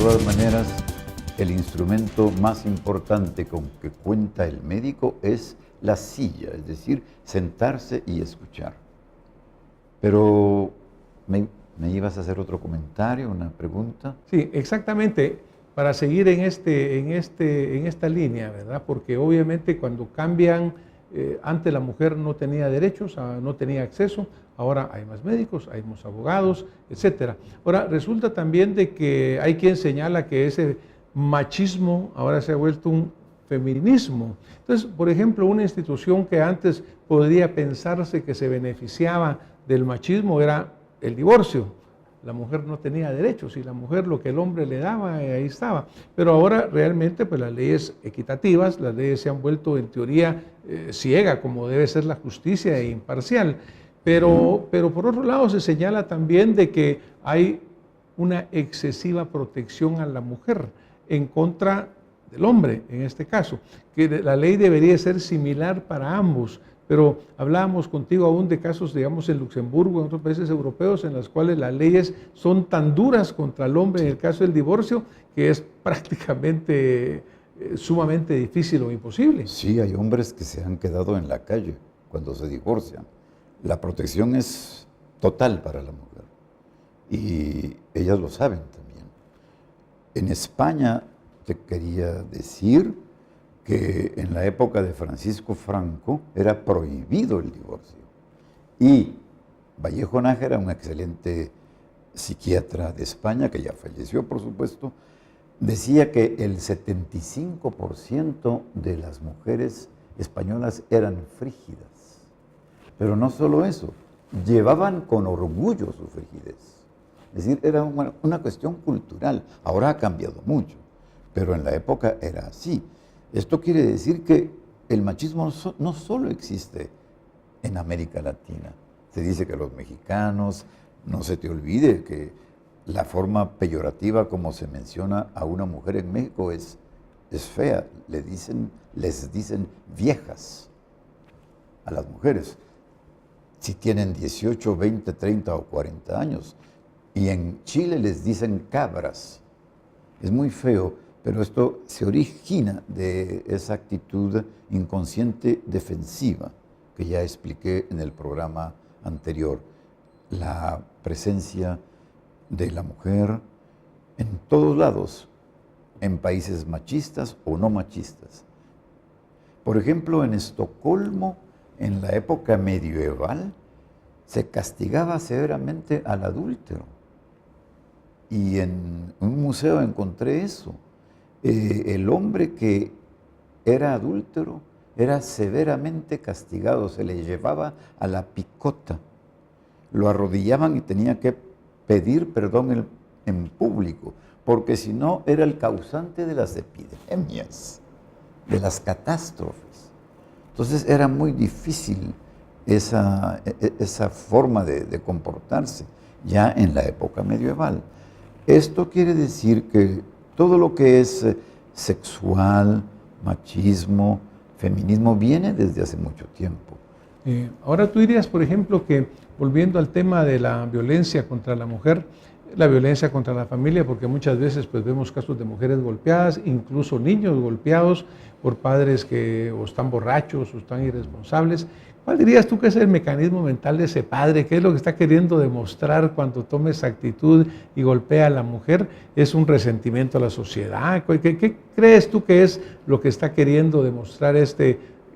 todas maneras, el instrumento más importante con que cuenta el médico es la silla, es decir, sentarse y escuchar. Pero me ibas a hacer otro comentario, una pregunta. Sí, exactamente. Para seguir en esta línea, ¿verdad? Porque obviamente cuando cambian, antes la mujer no tenía derechos, no tenía acceso, ahora hay más médicos, hay más abogados, etcétera. Ahora, resulta también de que hay quien señala que ese machismo ahora se ha vuelto un feminismo. Entonces, por ejemplo, una institución que antes podría pensarse que se beneficiaba del machismo era el divorcio. La mujer no tenía derechos y la mujer lo que el hombre le daba, ahí estaba. Pero ahora realmente pues las leyes equitativas, las leyes se han vuelto en teoría ciega, como debe ser la justicia e imparcial. Pero por otro lado se señala también de que hay una excesiva protección a la mujer en contra del hombre, en este caso, que la ley debería ser similar para ambos. Pero hablábamos contigo aún de casos, digamos, en Luxemburgo, en otros países europeos, en los cuales las leyes son tan duras contra el hombre en el caso del divorcio, que es prácticamente sumamente difícil o imposible. Sí, hay hombres que se han quedado en la calle cuando se divorcian. La protección es total para la mujer y ellas lo saben también. En España, te quería decir que en la época de Francisco Franco era prohibido el divorcio. Y Vallejo Nájera, un excelente psiquiatra de España, que ya falleció por supuesto, decía que el 75% de las mujeres españolas eran frígidas. Pero no solo eso, llevaban con orgullo su frigidez. Es decir, era una cuestión cultural. Ahora ha cambiado mucho, pero en la época era así. Esto quiere decir que el machismo no solo existe en América Latina. Se dice que los mexicanos, no se te olvide que la forma peyorativa como se menciona a una mujer en México es fea. Les dicen viejas a las mujeres, si tienen 18, 20, 30 o 40 años. Y en Chile les dicen cabras. Es muy feo. Pero esto se origina de esa actitud inconsciente defensiva que ya expliqué en el programa anterior. La presencia de la mujer en todos lados, en países machistas o no machistas. Por ejemplo, en Estocolmo, en la época medieval, se castigaba severamente al adúltero. Y en un museo encontré eso. El hombre que era adúltero era severamente castigado, se le llevaba a la picota, lo arrodillaban y tenía que pedir perdón en público, porque si no era el causante de las epidemias, de las catástrofes. Entonces era muy difícil esa forma de comportarse ya en la época medieval. Esto quiere decir que todo lo que es sexual, machismo, feminismo, viene desde hace mucho tiempo. Ahora tú dirías, por ejemplo, que volviendo al tema de la violencia contra la mujer, la violencia contra la familia, porque muchas veces pues, vemos casos de mujeres golpeadas, incluso niños golpeados por padres que o están borrachos o están irresponsables. ¿Cuál dirías tú que es el mecanismo mental de ese padre? ¿Qué es lo que está queriendo demostrar cuando toma esa actitud y golpea a la mujer? ¿Es un resentimiento a la sociedad? ¿Qué crees tú que es lo que está queriendo demostrar en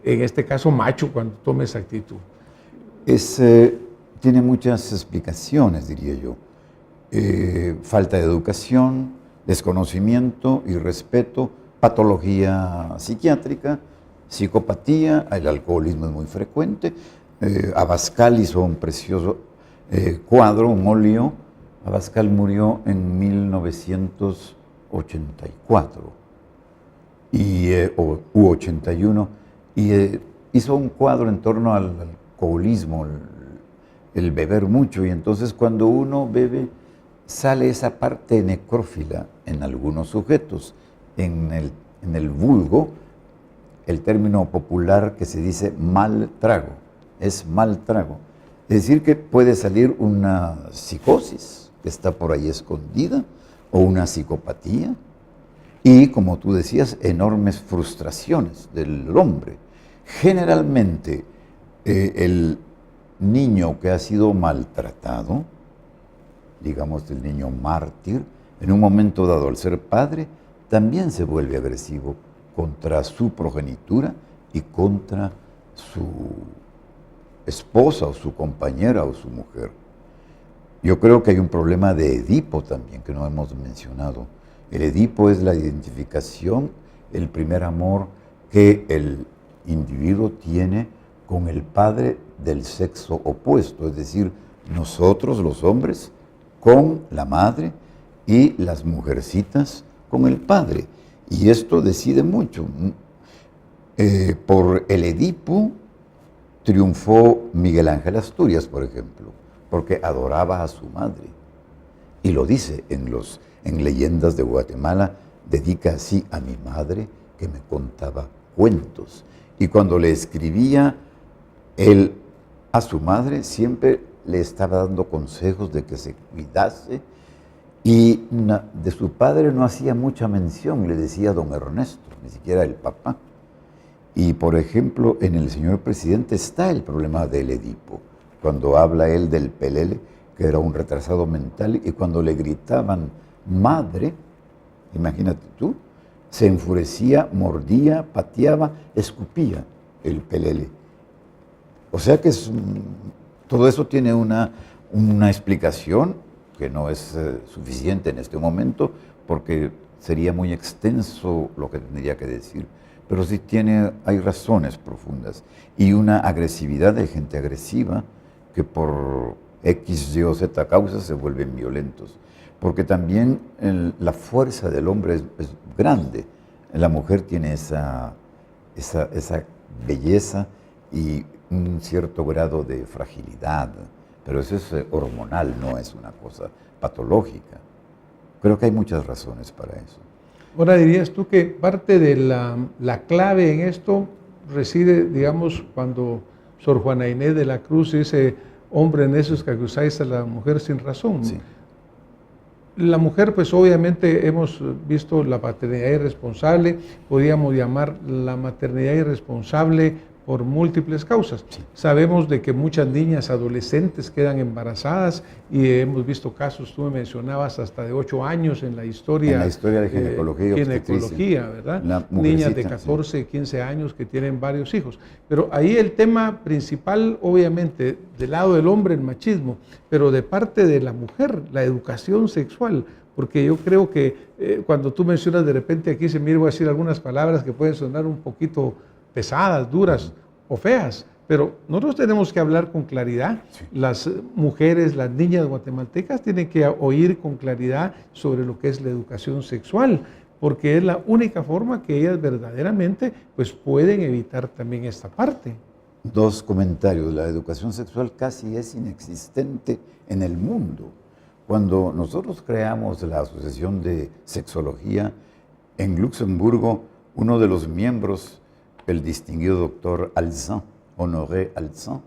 este caso macho cuando toma esa actitud? Tiene muchas explicaciones, diría yo. Falta de educación, desconocimiento, irrespeto, patología psiquiátrica, psicopatía, el alcoholismo es muy frecuente. Abascal hizo un precioso cuadro, un óleo. Abascal murió en 1984 u 81 y hizo un cuadro en torno al alcoholismo, el beber mucho, y entonces cuando uno bebe sale esa parte necrófila en algunos sujetos. En el vulgo, el término popular que se dice mal trago, es mal trago. Es decir, que puede salir una psicosis que está por ahí escondida, o una psicopatía y, como tú decías, enormes frustraciones del hombre. Generalmente, el niño que ha sido maltratado, digamos el niño mártir, en un momento dado al ser padre, también se vuelve agresivo contra su progenitura y contra su esposa o su compañera o su mujer. Yo creo que hay un problema de Edipo también que no hemos mencionado. El Edipo es la identificación, el primer amor que el individuo tiene con el padre del sexo opuesto, es decir, nosotros los hombres con la madre y las mujercitas con el padre. Y esto decide mucho. Por el Edipo triunfó Miguel Ángel Asturias, por ejemplo, porque adoraba a su madre. Y lo dice en Leyendas de Guatemala, dedica así a mi madre que me contaba cuentos. Y cuando le escribía él a su madre, siempre le estaba dando consejos de que se cuidase. Y de su padre no hacía mucha mención, le decía don Ernesto, ni siquiera el papá. Y por ejemplo, en el señor presidente está el problema del Edipo, cuando habla él del Pelele, que era un retrasado mental, y cuando le gritaban madre, imagínate tú, se enfurecía, mordía, pateaba, escupía el Pelele. O sea que todo eso tiene una explicación que no es suficiente en este momento, porque sería muy extenso lo que tendría que decir. Pero sí hay razones profundas y una agresividad de gente agresiva que por X, Y o Z causas se vuelven violentos. Porque también la fuerza del hombre es grande. La mujer tiene esa belleza y un cierto grado de fragilidad, pero eso es hormonal, no es una cosa patológica. Creo que hay muchas razones para eso. Ahora, dirías tú que parte de la clave en esto reside, digamos, cuando Sor Juana Inés de la Cruz dice, hombre necios que acusáis a la mujer sin razón. Sí. La mujer, pues obviamente hemos visto la paternidad irresponsable, podríamos llamar la maternidad irresponsable por múltiples causas. Sí. Sabemos de que muchas niñas adolescentes quedan embarazadas y hemos visto casos, tú me mencionabas, hasta de 8 años en la historia. En la historia de ginecología y obstetricia. Ginecología, ¿verdad? Niñas de 14, sí, 15 años que tienen varios hijos. Pero ahí el tema principal, obviamente, del lado del hombre, el machismo, pero de parte de la mujer, la educación sexual. Porque yo creo que cuando tú mencionas de repente aquí, se me voy a decir algunas palabras que pueden sonar un poquito pesadas, duras o feas, pero nosotros tenemos que hablar con claridad. Sí. Las mujeres, las niñas guatemaltecas tienen que oír con claridad sobre lo que es la educación sexual, porque es la única forma que ellas verdaderamente pues, pueden evitar también esta parte. 2 comentarios. La educación sexual casi es inexistente en el mundo. Cuando nosotros creamos la Asociación de Sexología en Luxemburgo, uno de los miembros, el distinguido doctor Alzan, Honoré Alzan,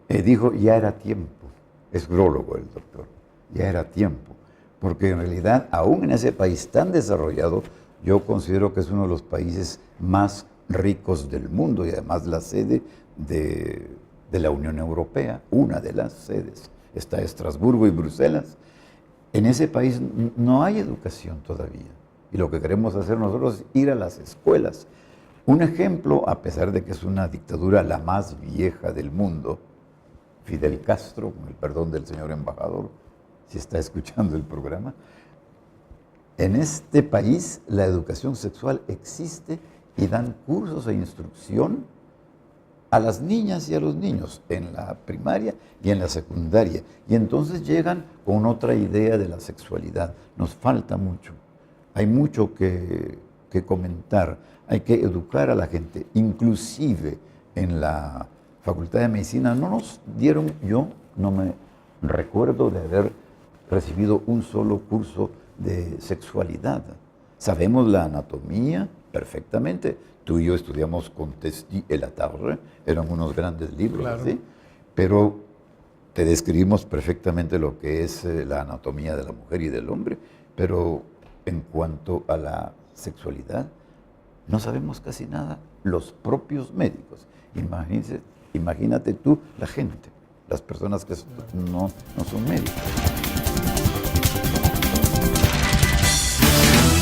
dijo, ya era tiempo, es urologo el doctor, ya era tiempo, porque en realidad, aún en ese país tan desarrollado, yo considero que es uno de los países más ricos del mundo y además la sede de la Unión Europea, una de las sedes, está Estrasburgo y Bruselas. En ese país no hay educación todavía y lo que queremos hacer nosotros es ir a las escuelas. Un ejemplo, a pesar de que es una dictadura la más vieja del mundo, Fidel Castro, con el perdón del señor embajador, si está escuchando el programa, en este país la educación sexual existe y dan cursos e instrucción a las niñas y a los niños en la primaria y en la secundaria. Y entonces llegan con otra idea de la sexualidad. Nos falta mucho, hay mucho que comentar. Hay que educar a la gente, inclusive en la Facultad de Medicina no nos dieron, yo no me recuerdo de haber recibido un solo curso de sexualidad. Sabemos la anatomía perfectamente, tú y yo estudiamos con Testi et la Tarre, eran unos grandes libros, claro. ¿Sí? Pero te describimos perfectamente lo que es la anatomía de la mujer y del hombre, Pero en cuanto a la sexualidad, no sabemos casi nada los propios médicos. Imagínate tú la gente, las personas que no son médicos.